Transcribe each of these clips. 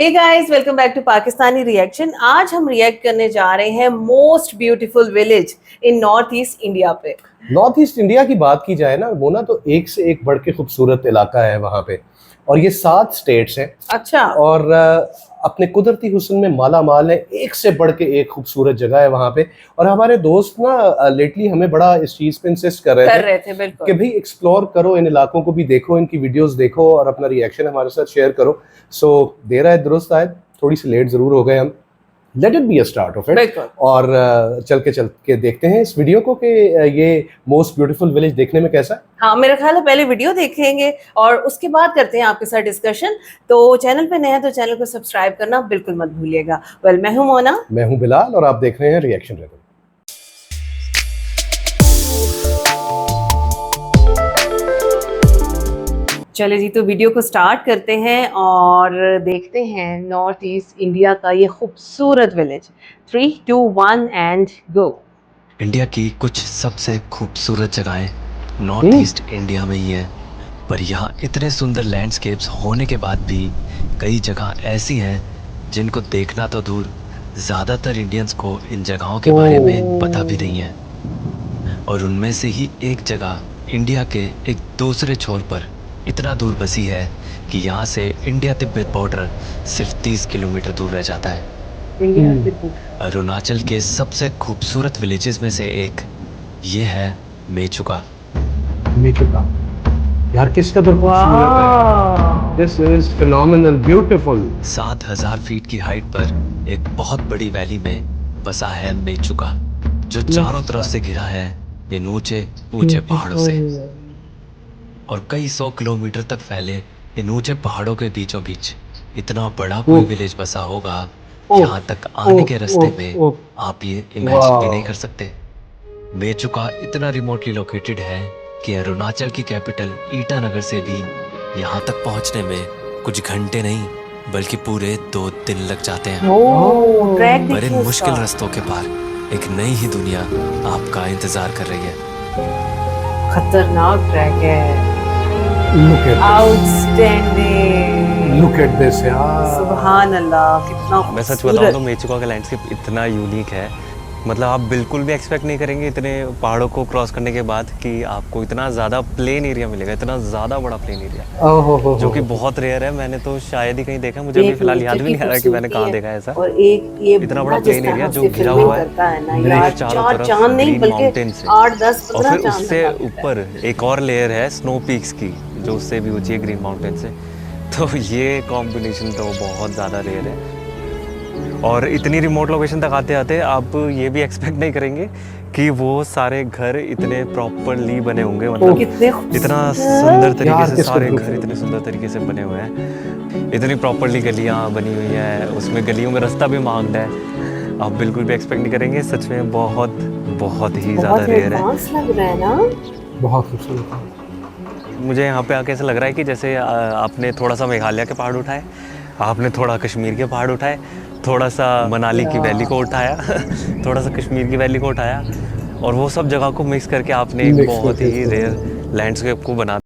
Hey guys, welcome back to Pakistani reaction. आज हम react करने जा रहे हैं most beautiful village in north east India पे। नॉर्थ ईस्ट इंडिया की बात की जाए ना, वो ना तो एक से एक बढ़ के खूबसूरत इलाका है वहाँ पे। और ये 7 स्टेट्स हैं। अच्छा। और अपने कुदरती हुस्न में माला माल है, एक से बढ़ के एक खूबसूरत जगह है वहाँ पे। और हमारे दोस्त ना लेटली हमें बड़ा इस चीज़ पे इंसिस्ट कर रहे थे बिल्कुल कि भाई एक्सप्लोर करो, इन इलाकों को भी देखो, इनकी वीडियोस देखो और अपना रिएक्शन हमारे साथ शेयर करो। सो देर आए दुरुस्त आए, थोड़ी सी लेट ज़रूर हो गए हम। Let it be a start of it. बिल्कुल। और चल के देखते हैं इस वीडियो को कि ये मोस्ट ब्यूटीफुल विलेज देखने में कैसा है। हाँ, मेरा ख्याल है पहले वीडियो देखेंगे और उसके बाद करते हैं आपके साथ डिस्कशन। तो चैनल पे नया है तो चैनल को सब्सक्राइब करना बिल्कुल मत भूलिएगा। वेल, मैं हूं मोना। मैं हूं बिलाल और आप देख रहे हैं रिएक्शन रिदम। चले जी, तो वीडियो को स्टार्ट करते हैं और देखते हैं नॉर्थ ईस्ट इंडिया का ये खूबसूरत विलेज। 3, 2, 1 and go. इंडिया की कुछ सबसे खूबसूरत जगहें नॉर्थ ईस्ट इंडिया में ही हैं, पर यहाँ इतने सुंदर लैंडस्केप्स होने के बाद भी कई जगह ऐसी हैं जिनको देखना तो दूर, ज़्यादातर इंडियंस को इन जगहों के बारे में पता भी नहीं है। और उनमें से ही एक जगह इंडिया के एक दूसरे छोर पर इतना दूर बसी है कि यहाँ से इंडिया तिब्बत बॉर्डर सिर्फ 30 किलोमीटर दूर रह जाता है। अरुणाचल के सबसे खूबसूरत विलेजेस में से एक ये है मेचुका। मेचुका यार, किसका तो खूबसूरत है। This is phenomenal beautiful. 7,000 feet की हाइट पर एक बहुत बड़ी वैली में बसा है मेचुका, जो चारों तरफ से घिरा है इन ऊंचे ऊंचे पहाड़ों से। और कई 100 किलोमीटर तक फैले इन ऊंचे पहाड़ों के बीचों बीच इतना बड़ा कोई विलेज बसा होगा, यहाँ तक आने के रास्ते में आप ये इमेजिन भी नहीं कर सकते। मेचुका इतना रिमोटली लोकेटेड है कि अरुणाचल की कैपिटल ईटानगर से भी यहाँ तक पहुँचने में कुछ घंटे नहीं बल्कि पूरे 2 दिन लग जाते हैं। ट्रैक पर इन देखिए मुश्किल इसका। रास्तों के पार एक नई ही दुनिया आपका इंतजार कर रही है। खतरनाक ट्रैक है। Look at outstanding. Look at this यार। सुभान अल्लाह, कितना मैं सच बताऊं तो खूबसूरत। मेचुका का लैंडस्केप इतना यूनिक है, मतलब आप बिल्कुल भी एक्सपेक्ट नहीं करेंगे इतने पहाड़ों को क्रॉस करने के बाद कि आपको इतना ज़्यादा प्लेन एरिया मिलेगा, इतना ज़्यादा बड़ा प्लेन एरिया जो कि बहुत रेयर है। मैंने तो शायद ही कहीं देखा, मुझे अभी फिलहाल याद भी नहीं आ रहा कि मैंने कहाँ देखा है ऐसा। और एक ये इतना बड़ा बंदा जिस प्लेन एरिया तरह जो से घिरा फिल्मिंग हुआ करता है ना है यार, चारों 4 तरफ चांद नहीं ग्रीन बल्कि माउंटेन से। 8, 10, और 15 फिर चांद उससे लगा देता है। ऊपर एक और लेयर है स्नो पीक्स की, जो उससे भी ऊंची है ग्रीन माउंटेन से। तो ये कॉम्बिनेशन तो बहुत ज़्यादा रेयर है। और इतनी रिमोट लोकेशन तक आते आते आप ये भी एक्सपेक्ट नहीं करेंगे कि वो सारे घर इतने प्रॉपरली बने होंगे, मतलब कितने इतना खूबसूरत। सुंदर तरीके यार, से किसका सारे proof घर है? इतने सुंदर तरीके से बने हुए हैं, इतनी प्रॉपरली गलियां बनी हुई हैं, उसमें गलियों में रास्ता भी मांगना है। आप बिल्कुल भी एक्सपेक्ट नहीं करेंगे, सच में बहुत बहुत ही ज़्यादा बहुत ही रेयर है। एडवांस लग रहा है ना। बहुत खूबसूरत। मुझे यहाँ पे आके ऐसा लग रहा है कि जैसे आपने थोड़ा सा मेघालय के पहाड़ उठाए, आपने थोड़ा कश्मीर के पहाड़ उठाए, थोड़ा सा मनाली की वैली को उठाया थोड़ा सा कश्मीर की वैली को उठाया, और वो सब जगह को मिक्स करके आपने एक मिक्स बहुत करके ही रेयर लैंडस्केप को बना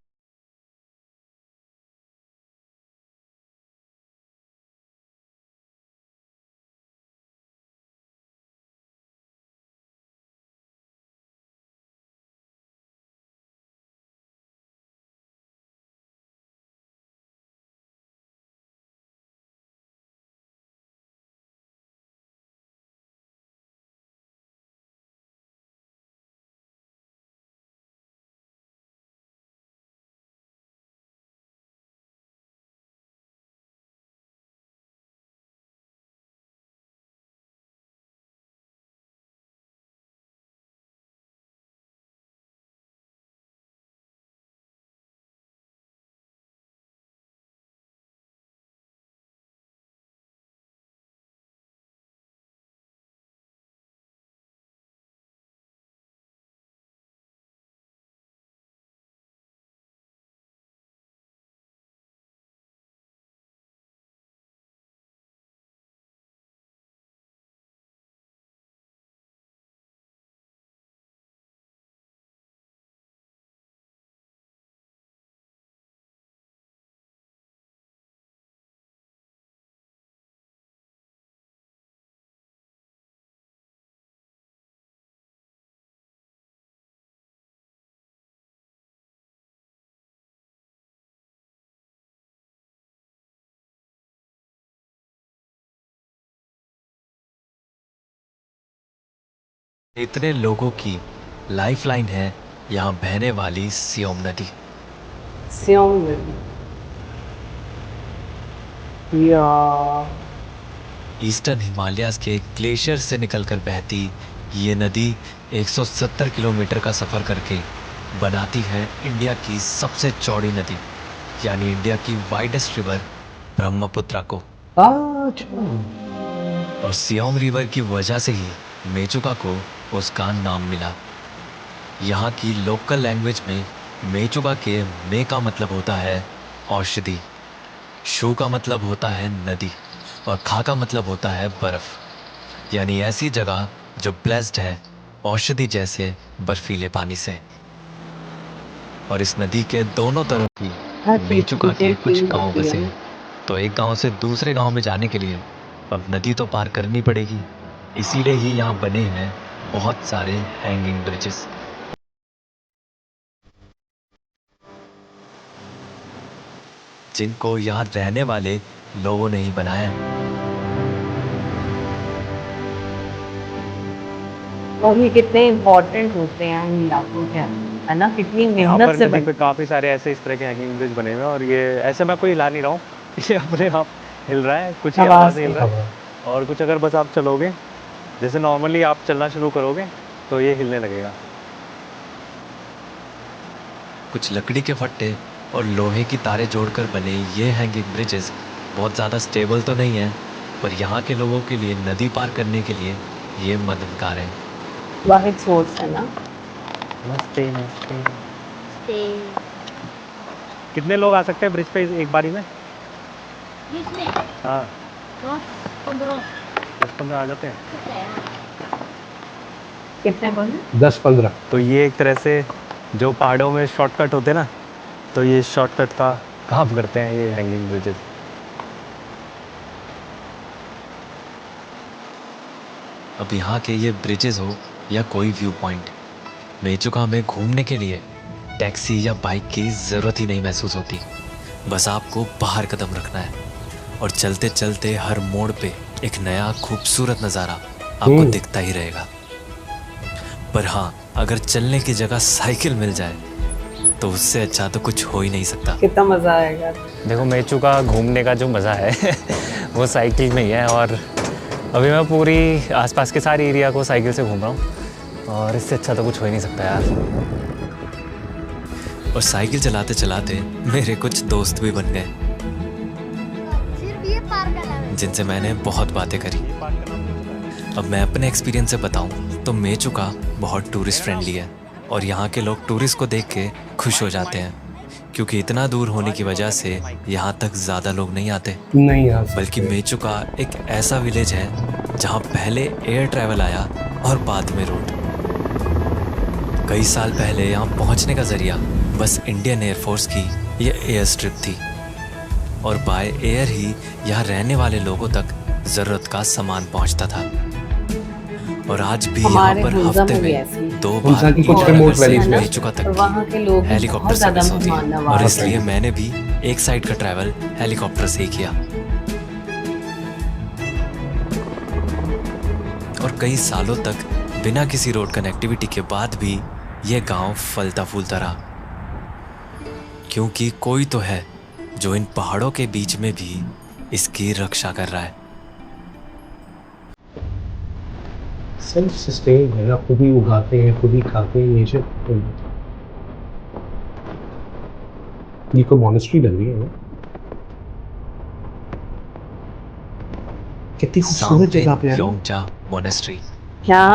इतने लोगों की लाइफलाइन है यहाँ बहने वाली सियोम नदी। सियोंग या ईस्टर्न हिमालयाज के ग्लेशियर से निकलकर बहती ये नदी 170 किलोमीटर का सफ़र करके बनाती है इंडिया की सबसे चौड़ी नदी, यानी इंडिया की वाइडेस्ट रिवर ब्रह्मपुत्रा को। अच्छा। और सियोम रिवर की वजह से ही मेचुका को उसका नाम मिला। यहाँ की लोकल लैंग्वेज में मेचुका के मे का मतलब होता है औषधि, शू का मतलब होता है नदी और खा का मतलब होता है बर्फ, यानी ऐसी जगह जो ब्लेस्ड है औषधि जैसे बर्फीले पानी से। और इस नदी के दोनों तरफ ही मेचुका के कुछ गांव बसे हैं, तो एक गांव से दूसरे गांव में जाने के लिए अब नदी तो पार करनी पड़ेगी। इसीलिए ही यहाँ बने हैं बहुत सारे हैंगिंग ब्रिजेस। जिनको यहाँ रहने वाले लोगों ने ही बनाया है। और ये कितने इम्पोर्टेंट होते हैं इन इलाकों के, है ना, कितनी यहाँ मेहनत पर से नदी बनते पे काफ़ी सारे ऐसे इस तरह के हैंगिंग ब्रिज बने हुए हैं, और ये ऐसे मैं कोई हिला नहीं रहा हूँ, ये अपने आप हिल रहा है, कुछ ही आवाज़ आवाज़ हिल से। रहा है। और कुछ अगर बस आप चलोगे, जैसे नॉर्मली आप चलना शुरू करोगे तो ये हिलने लगेगा। कुछ लकड़ी के फट्टे और लोहे की तारें जोड़कर बने ये हैंगिंग ब्रिजेस बहुत ज़्यादा स्टेबल तो नहीं है, पर यहाँ के लोगों के लिए नदी पार करने के लिए ये मददगार है। वाहिद सोर्स है ना। मस्ते मस्ते। कितने लोग आ सकते हैं ब्रिज पे एक बारी में? हाँ, 10-15 आ जाते हैं। कितने बोले? 10-15। तो ये एक तरह से जो पहाड़ों में शॉर्टकट होते हैं ना, तो ये शॉर्टकट का काम करते हैं ये हैंगिंग ब्रिजेस। अब यहाँ के ये ब्रिजेस हो या कोई व्यू पॉइंट, मेचुका में घूमने के लिए टैक्सी या बाइक की ज़रूरत ही नहीं महसूस होती। बस आपको बाहर कदम रखना है और चलते चलते हर मोड़ पे एक नया खूबसूरत नज़ारा आपको दिखता ही रहेगा। पर हाँ, अगर चलने की जगह साइकिल मिल जाए तो उससे अच्छा तो कुछ हो ही नहीं सकता। कितना मज़ा आएगा। देखो मेचुका घूमने का जो मज़ा है वो साइकिल में ही है, और अभी मैं पूरी आसपास के सारे एरिया को साइकिल से घूम रहा हूँ, और इससे अच्छा तो कुछ हो ही नहीं सकता यार। और साइकिल चलाते चलाते मेरे कुछ दोस्त भी बन गए, जिनसे मैंने बहुत बातें करी। अब मैं अपने एक्सपीरियंस से बताऊं तो मेचुका बहुत टूरिस्ट फ्रेंडली है, और यहाँ के लोग टूरिस्ट को देख के खुश हो जाते हैं, क्योंकि इतना दूर होने की वजह से यहाँ तक ज़्यादा लोग नहीं आते। नहीं आ सकते। बल्कि मेचुका एक ऐसा विलेज है जहाँ पहले एयर ट्रैवल आया और बाद में रोड। कई साल पहले यहाँ पहुँचने का जरिया बस इंडियन एयरफोर्स की ये एयर स्ट्रिप थी, और बाय एयर ही यहाँ रहने वाले लोगों तक ज़रूरत का सामान पहुँचता था। और आज भी यहाँ हमारे पर हुंजा हफ्ते में भी में ऐसी 2 हुंजा बार की कुछ ईटानगर remote से valleys में। मेचुका तक और वहाँ के लोग की हेलीकॉप्टर बहुत ज़्यादा सर्विस होती मेहमान है, नवाज और हैं। इसलिए मैंने भी एक साइड का ट्रैवल हेलीकॉप्टर से ही किया। और कई सालों तक बिना किसी रोड कनेक्टिविटी के बाद भी ये गांव फलता फूलता रहा, क्योंकि कोई तो है जो इन पहाड़ों के बीच में भी इसकी रक्षा कर रहा है। सेल्फ सस्टेन है, आप खुद ही उगाते हैं, खुद ही खाते हैं। नेचर ये कोई मॉनेस्ट्री लग रही है ना? कितनी खूबसूरत जगह पे है ना? योंगचा मोनेस्ट्री क्या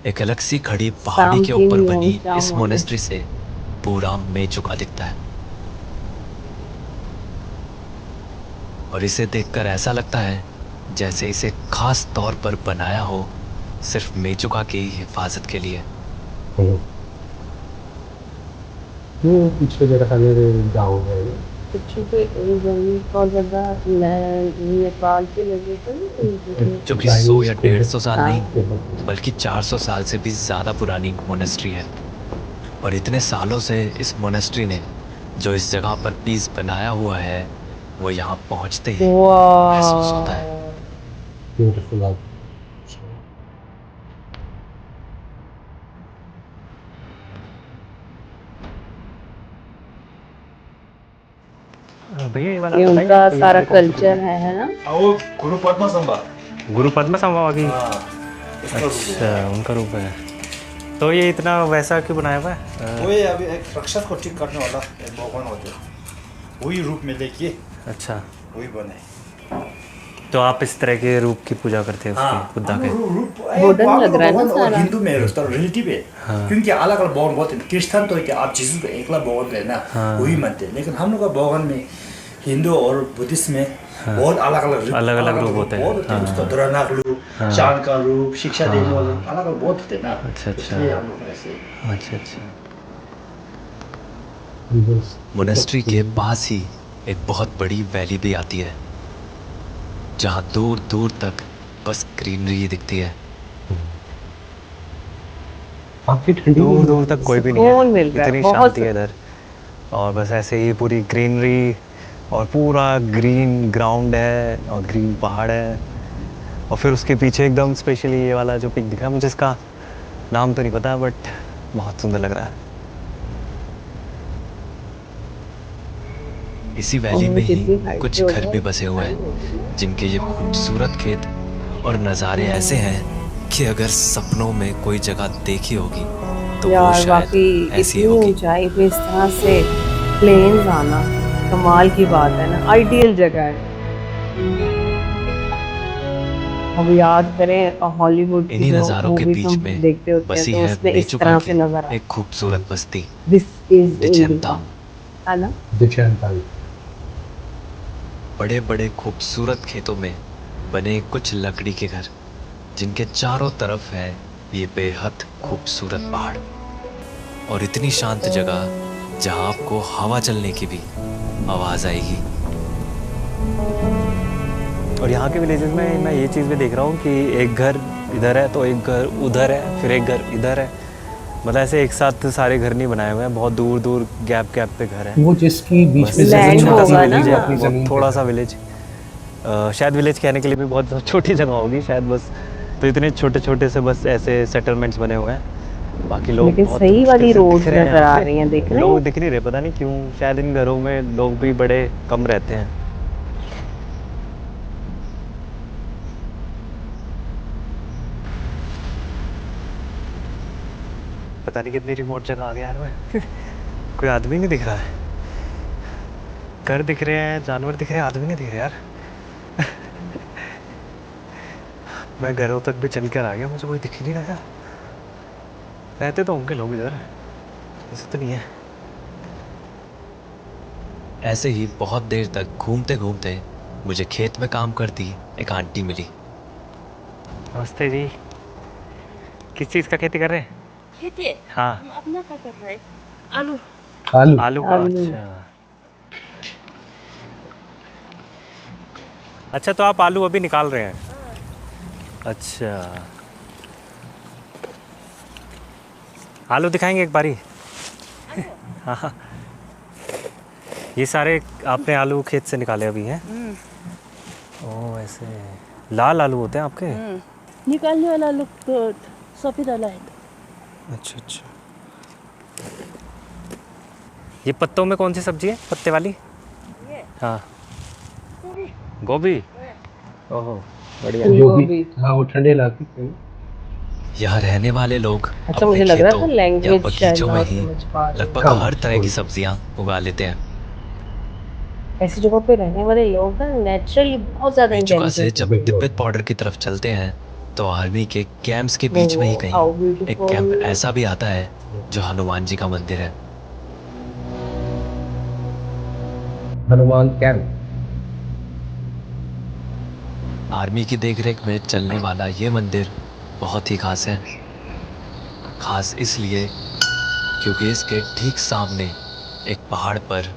एक अलग सी खड़ी पहाड़ी के ऊपर सामथिंग बनी योंगचा इस मोनेस्ट्री से पूरा मेचुका दिखता है, और इसे देखकर ऐसा लगता है जैसे इसे खास तौर पर बनाया हो सिर्फ मेचुका की हिफाजत के लिए। वो पीछे जगह खाने गाँव है ना? नेपाल के लगे जो कि 100 या 150 साल हाँ। नहीं बल्कि 400 साल से भी ज़्यादा पुरानी मोनेस्ट्री है। और इतने सालों से इस मोनेस्ट्री ने जो इस जगह पर पीस बनाया हुआ है वो यहाँ पहुँचते ही महसूस होता है। ब्यूटीफुल। भैया ये वाला ये बताइए, उनका तो ये सारा वाले कौन से कल्चर है ना। वो गुरु पद्मा संभा। गुरु पद्मा संभव उसका रूप है। अच्छा, उनका रूप है। तो ये इतना वैसा क्यों बनाया हुआ है? वो ये अभी एक राक्षस को ठीक करने वाला एक भगवान होते हैं, वही रूप में लेके अच्छा, वही बने। तो आप इस तरह के रूप की पूजा करते हैं उसकी, बुद्धा के? मॉडर्न लग रहा है ना सारा। हिंदू में उसका रिलेटिव है, क्योंकि अलग अलग भगवान बहुत है। क्रिश्चियन तो क्या आप जीसस को एकला भगवान है ना, वही मानते हैं। लेकिन हम लोग का भगवान में हिंदू और बुद्धिस्ट में बहुत अलग अलग रूप होते हैं। उसका दुरानाक रूप, चांद का रूप, शिक्षा देने वाले अलग अलग बहुत होते हैं ना। अच्छा, अच्छा। इसलिए हम लोग ऐसे। अच्छा अच्छा। मोनेस्ट्री के पास ही एक बहुत बड़ी वैली भी आती है, जहाँ दूर दूर तक बस ग्रीनरी दिखती है। काफी ठंडी दूर दूर तक कोई भी नहीं सुकून है, मिल रहा है, इतनी बहुत शांति है इधर। और बस ऐसे ही पूरी ग्रीनरी और पूरा ग्रीन ग्राउंड है और ग्रीन पहाड़ है। और फिर उसके पीछे एकदम स्पेशली ये वाला जो पिक दिख रहा है, मुझे इसका नाम तो नहीं पता, बट बहुत सुंदर लग रहा है। इसी वैली और में ही कितनी हाइट कुछ पे घर होगा। भी बसे हुए हैं, जिनके ये खूबसूरत खेत और नज़ारे ऐसे हैं कि अगर सपनों में कोई जगह देखी होगी तो वो यार शायद वाकई ऐसी इतनी होगी। ऊंचाई पे इस तरह से प्लेन्स आना कमाल की बात है ना, आइडियल जगह है। अब याद करें हॉलीवुड की इन्हीं जो नज़ारों के मूवीज बीच हम में देखते होते हैं बसी तो है उसमें इस मेचुका तरह की से नजर आता एक खूबसूरत बस्ती है, दिस इज इंडिया, डिचेंताम। है ना। बड़े बड़े खूबसूरत खेतों में बने कुछ लकड़ी के घर, जिनके चारों तरफ है ये बेहद खूबसूरत पहाड़ और इतनी शांत जगह जहां आपको हवा चलने की भी आवाज आएगी। और यहाँ के विलेजेस में मैं ये चीज़ भी देख रहा हूँ कि एक घर इधर है तो एक घर उधर है, फिर एक घर इधर है। मतलब ऐसे एक साथ सारे घर नहीं बनाए हुए हैं, बहुत दूर दूर गैप पे घर है। वो जिसकी बीच बस में Land जमीन छोटा सा होगा विलेज ना। है, अपनी बहुत जमीन थोड़ा पे सा विलेज। शायद विलेज कहने के लिए भी बहुत छोटी जगह होगी शायद, बस तो इतने छोटे छोटे से बस ऐसे सेटलमेंट्स बने हुए हैं। बाकी लोग लेकिन बहुत सही मुश्किल वाली से दिख रोड्स रहे हैं नजर यहाँ आ पे। रही हैं, देख रहे लोग हैं। दिख नहीं रहे, पता नहीं क्यों, शायद इन घरों में लोग भी बड़े कम रहते हैं। पता नहीं कितनी रिमोट जगह आ गया यार मैं। कोई आदमी नहीं दिख रहा है, घर दिख रहे हैं, जानवर दिख रहे हैं, आदमी नहीं दिख रहे यार। मैं घरों तक भी चल कर आ गया, मुझे कोई दिख ही नहीं रहा। रहते तो होंगे लोग इधर, ऐसा तो नहीं है। ऐसे ही बहुत देर तक घूमते घूमते मुझे खेत में काम करती एक आंटी मिली। नमस्ते जी, किस चीज़ का खेती कर रहे हैं? खेती हाँ, हम अपना क्या कर रहे हैं? आलू। आलू आलू का। आलू। अच्छा अच्छा, तो आप आलू अभी निकाल रहे हैं? अच्छा, आलू दिखाएंगे एक बारी? हाँ हाँ, ये सारे आपने आलू खेत से निकाले अभी हैं? ओह ऐसे लाल आलू होते हैं आपके? निकालने वाला लोग तो सफेद वाला है। अच्छा अच्छा। ये पत्तों में कौन सी सब्जी है, पत्ते वाली? ये हाँ, गोभी। गोभी। ओहो बढ़िया। जो वो भी भी। हाँ वो ठंडे इलाके के यहाँ रहने वाले लोग अच्छा, मुझे लग रहा था या लैंग्वेज शायद बगीचों में ना ही समझ पा रही हूँ। लगभग कम, हर तरह की थोड़ी। सब्जियां उगा लेते हैं। ऐसी जगहों पे रहने वाले लोग ना नेचुरली बहुत ज्यादा मेचुका से इंटेलिजेंट जब तिब्बत बॉर्डर की तरफ चलते हैं तो आर्मी के कैंप्स के बीच में ही कहीं हाउ एक कैंप ब्यूटीफुल। ऐसा भी आता है जो हनुमान जी का मंदिर है। हनुमान कैंप। आर्मी की देखरेख में चलने वाला ये मंदिर बहुत ही खास है। खास इसलिए क्योंकि इसके ठीक सामने एक पहाड़ पर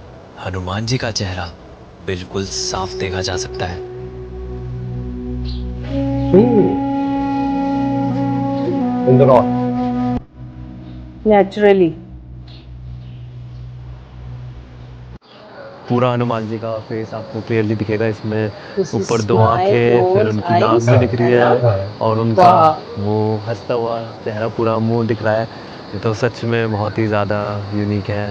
हनुमान जी का चेहरा बिल्कुल साफ देखा जा सकता है। इंदौर। नेचुरली। पूरा हनुमान जी का फेस आपको क्लियरली दिखेगा इसमें। This is ऊपर दो my आंखें, फिर own उनकी eyes. नाक भी दिख रही है और उनका वाह। वो हंसता हुआ चेहरा, पूरा मुंह दिख रहा है। ये तो सच में बहुत ही ज़्यादा यूनिक है।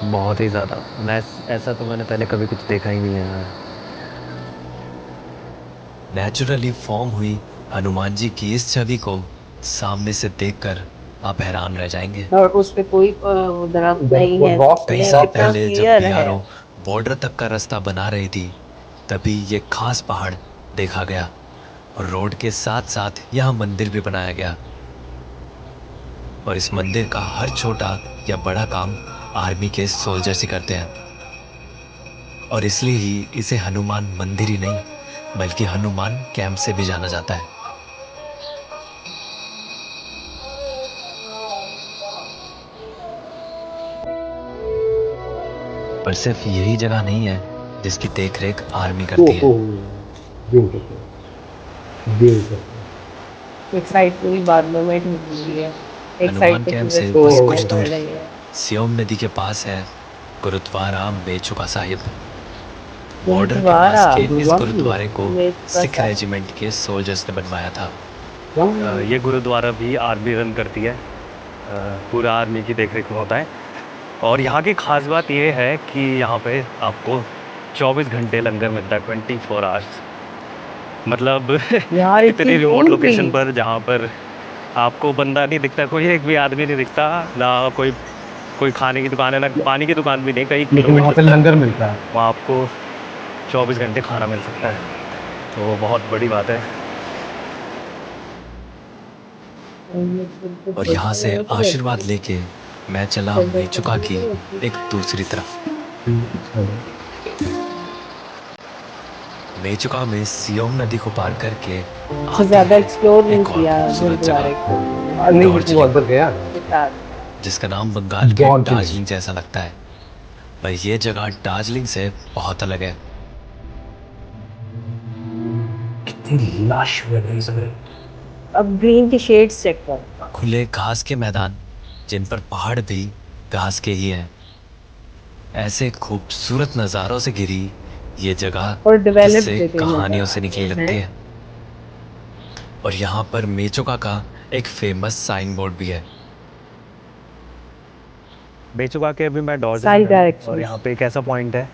बहुत ही ज़्यादा। मैं ऐसा तो मैंने पहले कभी कुछ देखा ही नहीं है। नेचुरली फॉर्म हुई हनुमान जी की इस छवि को सामने से देखकर आप हैरान रह जाएंगे। और उस पे कोई दरख्त नहीं है, कई ये साल कितना पहले जब क्लियर है। बीआरओ बॉर्डर तक का रास्ता बना रही थी, तभी ये खास पहाड़ देखा गया और रोड के साथ साथ यहाँ मंदिर भी बनाया गया। और इस मंदिर का हर छोटा या बड़ा काम आर्मी के सोल्जर्स ही करते हैं और इसलिए ही इसे हनुमान मंदिर ही नहीं बल्कि हनुमान कैंप से भी जाना जाता है। पर सिर्फ यही जगह नहीं है जिसकी देखरेख आर्मी करती है। एक साइड पूरी बारमेंट हुई है, एक हनुमान साइड पे कैंप सूरज से की बस रोशनी कुछ पड़ दूर रही है। सियोम नदी के पास है गुरुद्वारा मेचुका साहिब। बॉर्डर के गुरुद्वारा पास के इस गुरुद्वारे को मेचुका सिख साहिब। रेजिमेंट के सोल्जर्स ने बनवाया था। ये गुरुद्वारा भी आर्मी रन करती है। पूरा आर्मी की देखरेख में होता है और यहाँ की खास बात ये है कि यहाँ पे आपको 24 घंटे लंगर मिलता है, 24 आवर्स। मतलब यार इतनी इतनी रिमोट दूर लोकेशन भी। पर जहाँ पर आपको बंदा नहीं दिखता, कोई एक भी आदमी नहीं दिखता, ना कोई कोई खाने की दुकान है, ना पानी की दुकान भी नहीं, कई लेकिन वहाँ पे किलोमीटर लंगर मिलता है। वहाँ आपको 24 घंटे खाना मिल सकता है, तो बहुत बड़ी बात है। और यहाँ से आशीर्वाद लेके मैं चला मेचुका की एक दूसरी तरफ। मेचुका में सियोम नदी को पार करके बहुत ज्यादा एक्सप्लोर नहीं एक और किया खूबसूरत गुरुद्वारे जगह को। नहीं लेकिन वो अंदर गया ना। जिसका नाम बंगाल के दार्जिलिंग। दार्जिलिंग जैसा लगता है, पर ये जगह दार्जिलिंग से बहुत अलग है। अब ग्रीन के शेड्स चेक कर। खुले घास के मैदान जिन पर पहाड़ भी घास के ही हैं। ऐसे खूबसूरत नज़ारों से घिरी ये जगह और डेवलप्ड किस्से जगह कहानियों नजर से निकली आती लगती है। और यहाँ पर मेचुका का एक फेमस साइन बोर्ड भी है। मेचुका के अभी मैं सारी दार्जिलिंग में हूँ डायरेक्शन और यहाँ पे एक ऐसा पॉइंट है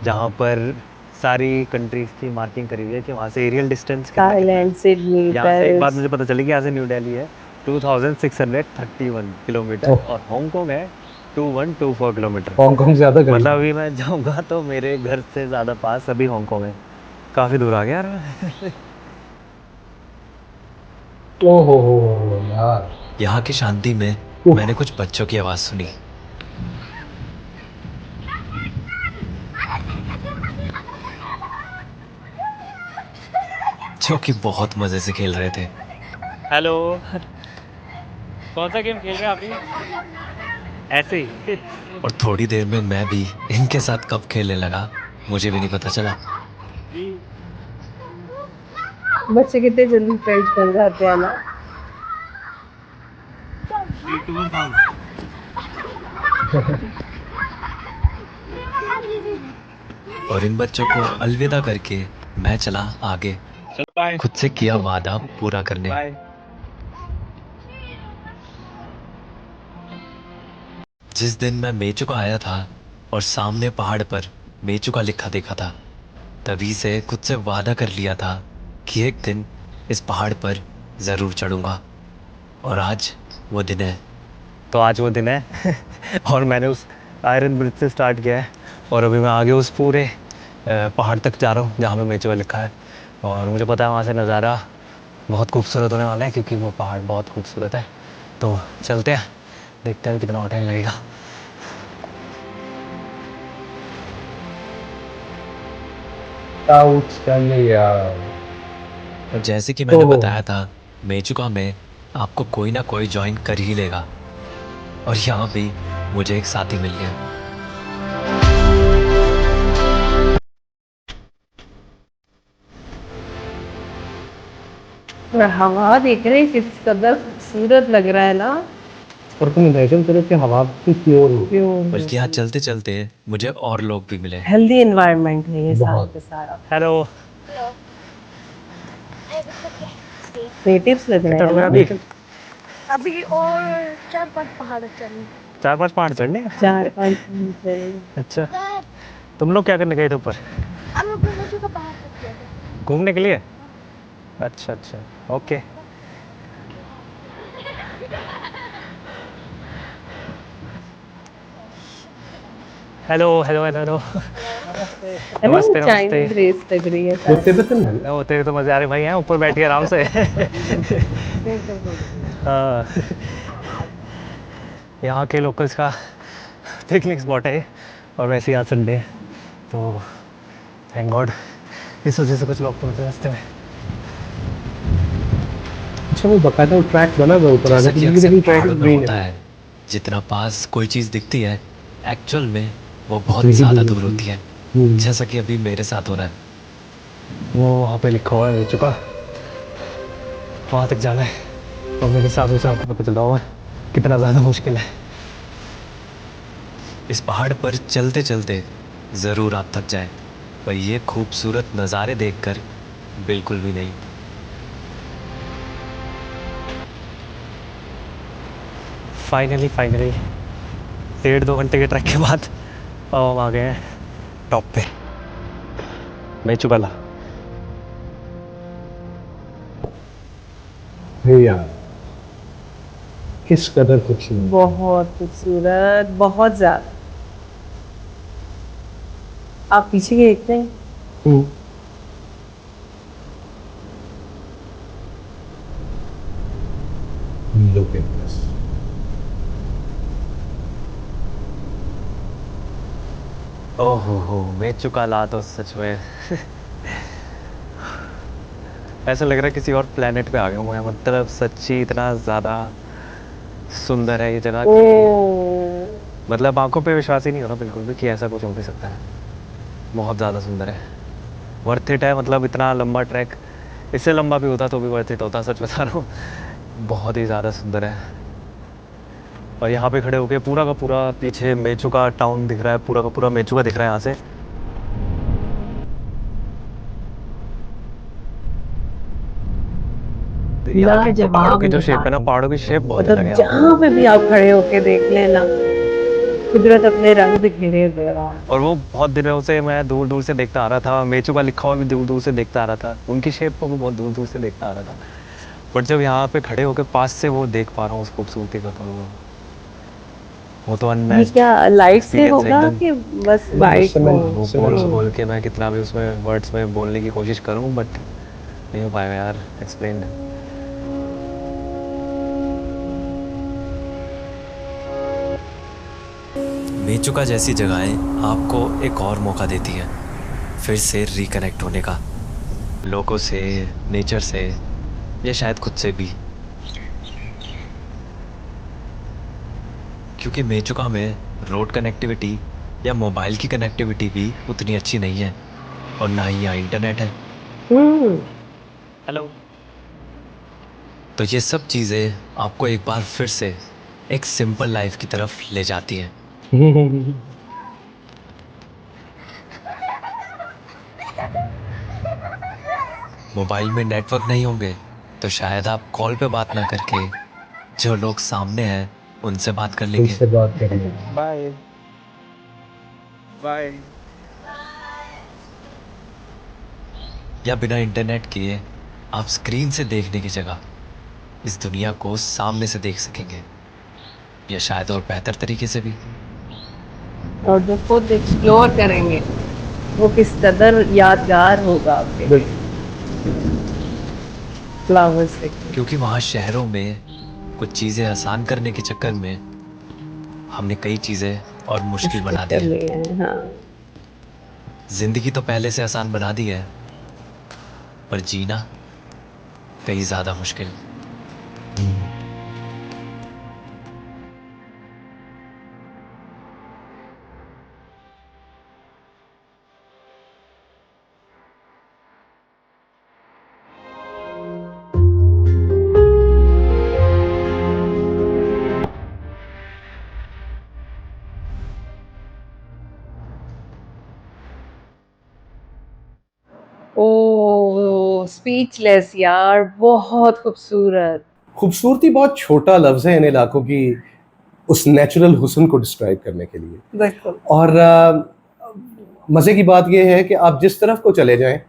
जहाँ पर सारी कंट्रीज की मार्किंग करी हुई है कि वहाँ से एरियल डिस्टेंस कितना है। थाईलैंड, सिडनी, यहाँ से एक बात पेरिस। मुझे पता चली कि यहाँ से न्यू दिल्ली है 2631 किलोमीटर और हांगकांग है 2124 किलोमीटर। हांगकांग ज्यादा मतलब गर्म। अभी मैं जाऊँगा तो मेरे घर से ज़्यादा पास अभी हांगकांग है। काफ़ी दूर आ गया यार मैं। ओहो यार। यहाँ की शांति में मैंने कुछ बच्चों की आवाज़ सुनी। जो कि बहुत मज़े से खेल रहे थे। हेलो, कौन सा गेम खेल रहे हैं आप भी? ऐसे ही। और थोड़ी देर में मैं भी इनके साथ कब खेलने लगा मुझे भी नहीं पता चला। बच्चे कितने जल्दी फ्रेंड्स बन जाते हैं ना। और इन बच्चों को अलविदा करके मैं चला आगे, खुद से किया वादा पूरा करने। जिस दिन मैं मेचुका आया था और सामने पहाड़ पर मेचुका लिखा देखा था, तभी से खुद से वादा कर लिया था कि एक दिन इस पहाड़ पर ज़रूर चढ़ूंगा। और आज वो दिन है। तो आज वो दिन है और मैंने उस आयरन ब्रिज से स्टार्ट किया है और अभी मैं आगे उस पूरे पहाड़ तक जा रहा हूँ जहाँ पे मेचुका लिखा है। और मुझे पता है वहाँ से नज़ारा बहुत खूबसूरत होने वाला है क्योंकि वो पहाड़ बहुत खूबसूरत है। तो चलते हैं, देखते हैं कितना टाइम लगेगा। और जैसे कि मैंने बताया था, मेचुका में आपको कोई ना कोई ज्वाइन कर ही लेगा और यहाँ भी मुझे एक साथी मिल गया। और हवा देख रहे हैं किस कदर खूबसूरत लग रहा है ना। और तुम इमेजिन करो कि हवा की प्योर हो। बल्कि यहाँ चलते चलते मुझे और लोग भी मिले। हेल्दी एनवायरनमेंट है ये सारा बहुत। का सारा। हेलो, नेटिव्स लग रहे हैं ना। अभी और 4-5 पहाड़ चलने। 4-5 पहाड़ चढ़ने हैं? 4-5 दिन से। अच्छा, तुम लोग क्या करने गए थे ऊपर? हम लोग घूमने का बाहर तक गए थे। घूमने के लिए? अच्छा अच्छा, okay. Hello hello hello hello. नमस्ते चाइनीज नमस्ते। ड्रेस लग रही है वो तिब्बतन है ना? वो तेरे तो मजे आ रहे भाई हैं, ऊपर बैठ के आराम से। हाँ, यहाँ के लोकल्स का पिकनिक स्पॉट है और वैसे ही आज संडे है तो थैंक गॉड इस वजह से कुछ लोग पहुँचे रास्ते में। अच्छा, वो बकायदा ट्रैक बना हुआ ऊपर आने जैसा के कि लिए, अक्सर लेकिन ट्रैक पहाड़ों में ग्रीन होता है। है, जितना पास कोई चीज़ दिखती है एक्चुअल में वो बहुत ज़्यादा दूर होती है, जैसा कि अभी मेरे साथ हो रहा है। वो वहाँ पे लिखा हुआ है हो चुका, वहाँ तक जाना है और मेरे हिसाब से आपको पता चला हुआ है कितना ज़्यादा मुश्किल है। इस पहाड़ पर चलते चलते ज़रूर आप थक जाए, पर ये खूबसूरत नज़ारे देखकर बिल्कुल भी नहीं। फाइनली 1.5-2 घंटे के ट्रैक के बाद अब हम आ गए हैं टॉप पे, मेचुकाला। भैया किस कदर खूबसूरत। बहुत खूबसूरत, बहुत ज्यादा। आप पीछे के देखते हैं, Look at this. ओहो मेचुकाला तो सच में ऐसा लग रहा है किसी और प्लेनेट पे आ गया हूँ मैं, मतलब सच्ची इतना ज़्यादा सुंदर है ये जगह ओ कि मतलब आंखों पे विश्वास ही नहीं हो रहा बिल्कुल भी कि ऐसा कुछ हो भी सकता है। बहुत ज़्यादा सुंदर है, वर्थ इट है। मतलब इतना लंबा ट्रैक, इससे लंबा भी होता तो भी वर्थ इट होता, सच बता रहा हूँ। बहुत ही ज़्यादा सुंदर है और यहाँ पे खड़े होके पूरा का पूरा पीछे मेचुका टाउन दिख रहा है, पूरा का पूरा मेचुका दिख रहा है यहाँ से। यहाँ की लाजवाब पहाड़ों की जो शेप है ना, नज़ारा। पहाड़ों की शेप बहुत अलग मतलब है यहाँ पे। जहाँ पे भी आप खड़े होके देख लेना, कुदरत अपने रंग बिखेरे हुए है। और वो बहुत दिनों से मैं दूर दूर से देखता आ रहा था, मेचुका लिखा हुआ भी दूर दूर से देखता आ रहा था, उनकी शेप को भी बहुत दूर दूर से देखता आ रहा था, बट जब यहाँ पे खड़े होकर पास से वो देख पा रहा हूँ उस खूबसूरती को, तो वो तो ये अनमैच्ड क्या लाइट से एक्सपीरियंस है होगा एकदम। कि बस नहीं, बाइक हो? वो बोल बोल के मैं कितना भी उसमें वर्ड्स में बोलने की कोशिश करूँ बट नहीं हो पाएगा यार एक्सप्लेन। मेचुका जैसी जगहें आपको एक और मौका देती हैं फिर से रिकनेक्ट होने का, लोगों से, नेचर से, या शायद खुद से भी। क्योंकि मेचुका में रोड कनेक्टिविटी या मोबाइल की कनेक्टिविटी भी उतनी अच्छी नहीं है और ना ही यहाँ इंटरनेट है। हम्म हेलो। तो ये सब चीज़ें आपको एक बार फिर से एक सिंपल लाइफ की तरफ ले जाती हैं। मोबाइल में नेटवर्क नहीं होंगे तो शायद आप कॉल पे बात ना करके जो लोग सामने हैं उनसे बात कर लेंगे, उनसे बात करेंगे। Bye bye. या बिना इंटरनेट किए आप स्क्रीन से देखने की जगह इस दुनिया को सामने से देख सकेंगे, या शायद और बेहतर तरीके से भी। और जो खुद एक्सप्लोर करेंगे वो किस कदर यादगार होगा आपके लिए। फ्लावर्स देखिए। क्योंकि वहाँ शहरों में कुछ चीज़ें आसान करने के चक्कर में हमने कई चीज़ें और मुश्किल बना दी कर है। लिए हैं, हाँ। जिंदगी तो पहले से आसान बना दी है, पर जीना कहीं ज़्यादा मुश्किल। ओ स्पीचलेस यार, बहुत खूबसूरत। खूबसूरती बहुत छोटा लफ्ज है इन इलाकों की, उस नेचुरल हुस्न को डिस्क्राइब करने के लिए। बिल्कुल। और मज़े की बात यह है कि आप जिस तरफ को चले जाएं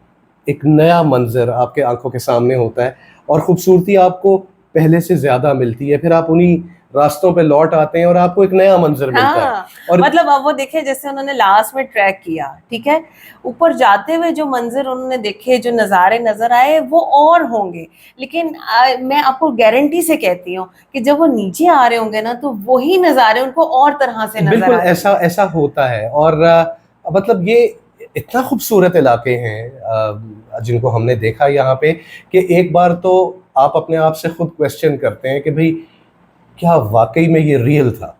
एक नया मंजर आपके आंखों के सामने होता है और ख़ूबसूरती आपको पहले से ज़्यादा मिलती है। फिर आप उन्हीं रास्तों पे लौट आते हैं और आपको एक नया मंजर मिलता है। और मतलब अब वो देखे जैसे उन्होंने लास्ट में ट्रैक किया, ठीक है, ऊपर जाते हुए जो मंजर उन्होंने देखे, जो नज़ारे नजर आए वो और होंगे, लेकिन मैं आपको गारंटी से कहती हूँ कि जब वो नीचे आ रहे होंगे ना तो वही नज़ारे उनको और तरह से नजर बिल्कुल आएंगे। ऐसा होता है। और मतलब ये इतना खूबसूरत इलाके हैं जिनको हमने देखा यहाँ पे कि एक बार तो आप अपने आप से खुद क्वेश्चन करते हैं कि भाई क्या वाकई में ये रियल था,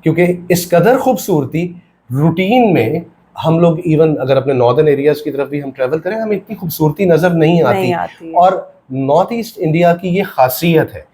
क्योंकि इस कदर खूबसूरती रूटीन में हम लोग इवन अगर अपने नॉर्दर्न एरियाज की तरफ भी हम ट्रैवल करें हमें इतनी खूबसूरती नज़र नहीं आती है। और नॉर्थ ईस्ट इंडिया की ये खासियत है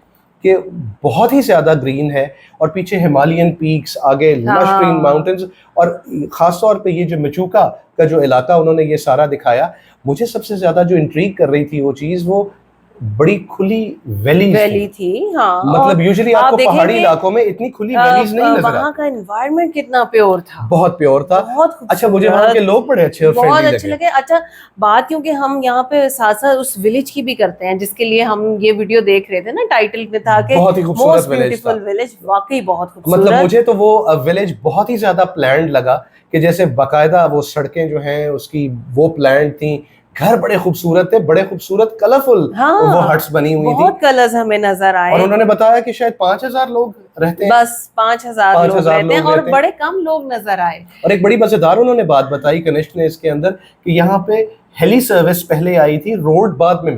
कि बहुत ही ज़्यादा ग्रीन है और पीछे हिमालयन पीक्स, आगे लश ग्रीन माउंटेन्स, और ख़ास तौर पे ये जो मेचूका का जो इलाका उन्होंने ये सारा दिखाया, मुझे सबसे ज़्यादा जो इंट्रीग कर रही थी वो चीज़, वो बड़ी खुली वैली थी। हाँ, मतलब यूजुअली आपको पहाड़ी इलाकों में इतनी खुली वैलीज नहीं नजर आती। वहाँ का एनवायरनमेंट कितना प्योर था, बहुत प्योर था, बहुत अच्छा मुझे वहाँ के लोग बड़े अच्छे और बहुत अच्छे लगे। अच्छा बात, क्योंकि हम यहाँ पे साथ साथ उस विलेज की भी करते हैं जिसके लिए हम ये वीडियो देख रहे थे ना, टाइटल में था कि बहुत ही खूबसूरत विलेज, वाकई बहुत खूबसूरत। मतलब मुझे तो वो विलेज बहुत ही ज्यादा प्लान्ड लगा कि जैसे बाकायदा वो सड़कें जो हैं उसकी वो प्लान्ड थी, घर बड़े खूबसूरत थे, बड़े खूबसूरत कलरफुल वो हट्स बनी हुई थी, बहुत कलर्स हमें नजर आए। और उन्होंने बताया कि शायद 5000 लोग रहते हैं, बस 5000 लोग रहते हैं और बड़े कम लोग नजर आए। और एक बड़ी मजेदार उन्होंने बात बताई कनिष्क ने इसके अंदर कि यहाँ पे हेली सर्विस पहले आई थी, रोड बाद में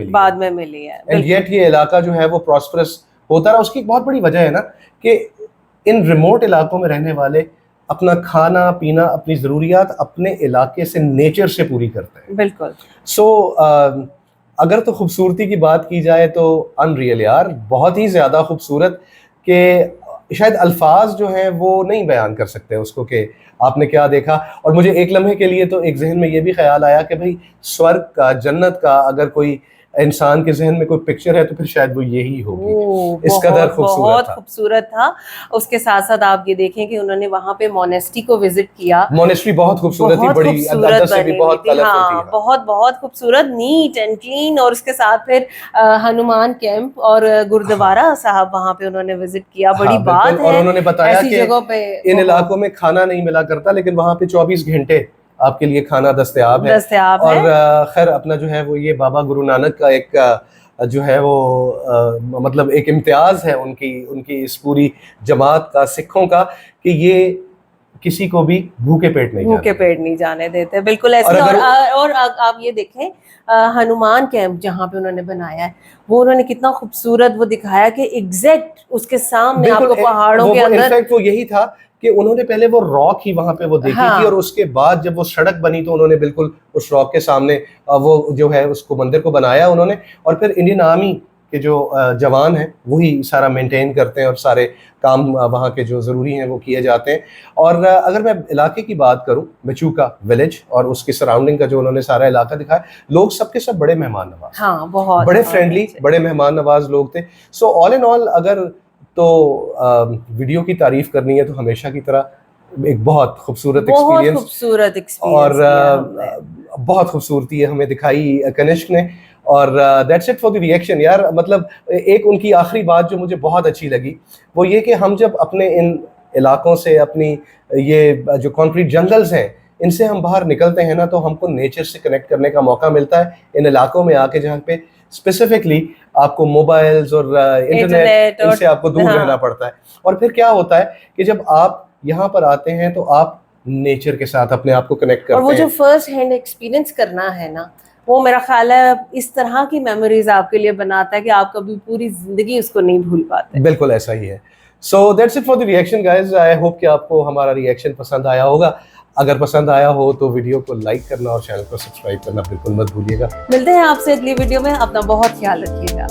मिली है, एंड येट ये इलाका जो है वो प्रॉस्परस होता रहा। उसकी एक बहुत बड़ी वजह है ना कि इन रिमोट इलाकों में रहने वाले अपना खाना पीना, अपनी ज़रूरियात अपने इलाके से, नेचर से पूरी करते हैं। बिल्कुल। सो अगर तो खूबसूरती की बात की जाए तो अनरियल यार, बहुत ही ज़्यादा खूबसूरत कि शायद अल्फाज जो हैं वो नहीं बयान कर सकते उसको कि आपने क्या देखा। और मुझे एक लम्हे के लिए तो एक जहन में ये भी ख्याल आया कि भाई स्वर्ग का, जन्नत का अगर कोई इंसान के जहन में कोई पिक्चर है तो फिर शायद वो यही होगी। इस कदर बहुत खूबसूरत था। उसके साथ साथ आप ये देखें कि उन्होंने वहाँ पे मोनेस्ट्री को विजिट किया। मोनेस्ट्री बहुत खूबसूरत थी, बड़ी अंदर से भी बहुत कलरफुल थी, बहुत खूबसूरत, नीट एंड क्लीन। और उसके साथ फिर हनुमान कैंप और गुरुद्वारा साहब वहाँ पे उन्होंने विजिट किया। बड़ी बात है। और उन्होंने बताया कि जगह पे इन इलाकों में खाना नहीं मिला करता, लेकिन वहाँ पे 24 घंटे आपके लिए खाना दस्तयाब है। और खैर अपना जो है वो ये बाबा गुरु नानक का एक जो है वो मतलब एक इम्तियाज़ है उनकी इस पूरी जमात का, सिखों का, कि ये किसी को भी भूखे पेट नहीं जाने देते। बिल्कुल ऐसे। और आप ये देखें हनुमान कैंप जहाँ पे उन्होंने बनाया है, वो उन्होंने कितना खूबसूरत वो दिखाया कि एग्जैक्ट उसके सामने आपको पहाड़ों के अंदर, इनफैक्ट वो यही था कि उन्होंने पहले वो रॉक ही वहां पे वो देखी थी, और उसके बाद जब वो सड़क बनी तो उन्होंने बिल्कुल उस रॉक के सामने वो जो है उसको मंदिर को बनाया उन्होंने। और फिर इंडियन आर्मी के जो जवान हैं वही सारा मेंटेन करते हैं और सारे काम वहाँ के जो ज़रूरी हैं वो किए जाते हैं। और अगर मैं इलाके की बात करूँ, मेचूका विलेज और उसके सराउंडिंग का जो उन्होंने सारा इलाका दिखाया, लोग सबके सब बड़े मेहमान नवाज, बहुत बड़े फ्रेंडली, बड़े मेहमान नवाज लोग थे। सो ऑल इन ऑल अगर तो वीडियो की तारीफ करनी है तो हमेशा की तरह एक बहुत खूबसूरत एक्सपीरियंस और बहुत खूबसूरती है हमें दिखाई कनिष्क ने। और that's it for the reaction यार। मतलब एक उनकी आखिरी बात जो मुझे बहुत अच्छी लगी वो ये कि हम जब अपने इन इलाकों से, अपनी ये जो कॉन्क्रीट जंगल्स हैं, इनसे हम बाहर निकलते हैं ना तो हमको नेचर से कनेक्ट करने का मौका मिलता है इन इलाकों में आके, जहाँ पे स्पेसिफिकली आपको मोबाइल्स और इंटरनेट इनसे आपको दूर रहना पड़ता है। और फिर क्या होता है कि जब आप यहाँ पर आते हैं तो आप नेचर के साथ अपने आप को कनेक्ट करते हैं, और वो जो फर्स्ट हैंड एक्सपीरियंस करना है ना, वो मेरा ख्याल है इस तरह की मेमोरीज आपके लिए बनाता है कि आप कभी पूरी जिंदगी उसको नहीं भूल पाते। बिल्कुल ऐसा ही है। So that's it for the reaction guys. I hope कि आपको हमारा रिएक्शन पसंद आया होगा। अगर पसंद आया हो तो वीडियो को लाइक करना और चैनल को सब्सक्राइब करना बिल्कुल मत भूलिएगा। मिलते हैं आपसे अगली वीडियो में। अपना बहुत ख्याल रखिएगा।